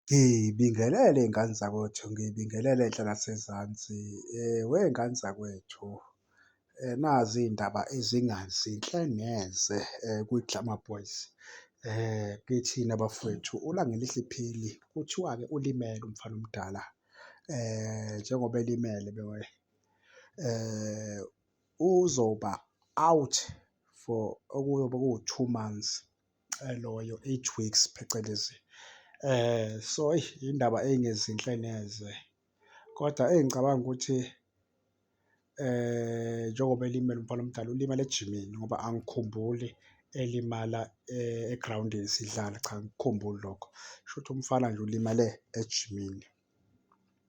Ngiyibingelele iy'ngane zakwethu, ngiyibingelele enhla nasezansi. Wey'ngane zakwethu, nazi iy'ndaba ezingazinhle neze kwi-Glamour Boys. Kithina bafowethu ulanga elihle ipheli kuthiwa-ke ulimele umfana omdala. Njengoba elimele uzoba out for okuyobe kuwu-2 months, loyo 8 weeks phecelezi. So eyi indaba ey'ngezinhle neze, kodwa engicabanga ukuthi njengoba elimele umfana omdala ulimala ejimini ngoba angikhumbuli elimala egrawundini sidlala, cha angikukhumbuli lokho. Kushuthi umfana nje ulimale ejimini.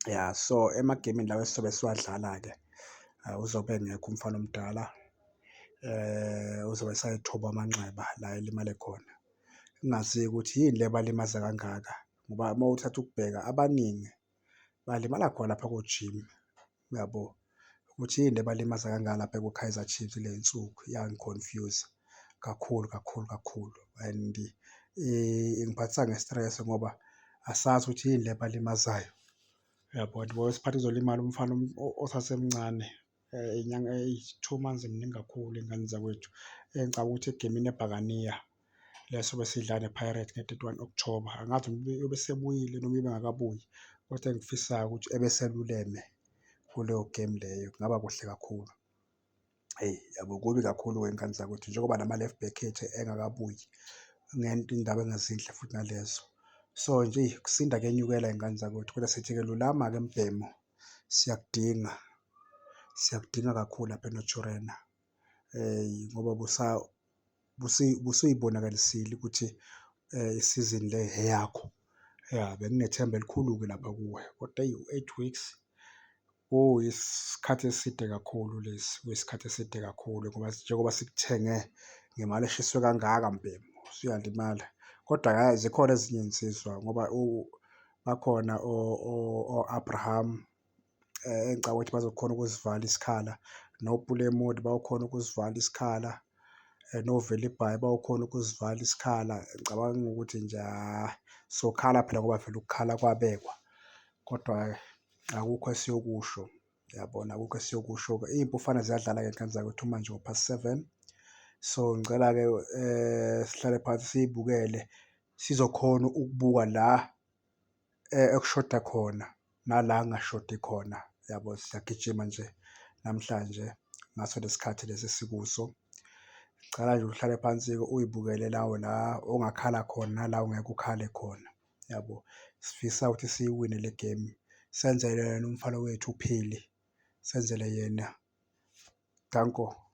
Ya, so emagemini lawa esizobe siwadlala-ke uzobe engekho umfana omdala, uzobe esayithoba amanxeba la elimale khona. Ngingazi-ke ukuthi yini le ebalimaza kangaka ngoba uma uthatha ukubheka abaningi balimala khona lapha ko-gym, uyabo? Ukuthi yini le ebalimaza kangaka lapha ku-Kaizer Chiefs le y'nsuku iyangi-confuse kakhulu kakhulu kakhulu and ingiphathisa nge-stress ngoba asazi ukuthi yini le ebalimazayo, uyabo? And kwesinye uzolimala umfana osasemncane, iy'nyanga 2 months mningi kakhulu iy'ngane zakwethu. Engicabanga ukuthi egemini ebhakaniya le sobe sidlala ne-Pirates nge-31 October, angazi noma uyobe esebuyile noma uyobe engakabuyi, kodwa engifisayo ukuthi ebeseluleme kuleyo game leyo, kungaba kuhle kakhulu. Hheyi yabo, kubi kakhulu-ke iy'ngane zakwethu njengoba nama-left back ethu engakabuyi, ngento iy'ndaba engazinhle futhi nalezo. So nje ukusinda kuyenyukela iy'ngane zakwethu, kodwa sithi-ke lulama-ke mbhemu, siyakudinga, siyakudinga kakhulu lapha eNotshelena ngoba busuy'bonakalisile ukuthi isizini le eyakho. Ya, benginethemba elikhulu-ke lapha kuwe kodwa eyi u-8 weeks isikhathi eside kakhulu lesi, kuyisikhathi eside kakhulu ngoba njengoba sikuthenge ngemali eshiswe kangaka mbhemu, usuyalimala. Kodwa zikhona ezinye iy'nsizwa ngoba bakhona o-Abraham engicabanga ukuthi bazokhona ukusivala isikhala, noPulemodi bayokhona ukusivala isikhala, noVelibhayi bayokhona ukusivala isikhala. Ngicabanga ukuthi nje sokhala phela ngoba vele ukukhala kwabekwa, kodwa akukho esiyokusho, uyabona? Akukho esiyokusho-ke. Iy'mpufane ziyadlala-ke iy'ngane zakwethu manje ngo-7:30. So ngicela-ke sihlale phansi siy'bukele sizokhona ukubuka la ekushoda khona nala kungashodi khona, yabo? Siyagijima nje namhlanje ngaso lesi sikhathi lesi esikuso. Ngicela nje uhlale phansi-ke uy'bukele la ongakhala khona nala ongeke ukhale khona, yabo? Sifisa ukuthi siyiwine le game, senzele yena umfana wethu uPhili, senzele yena. Danko.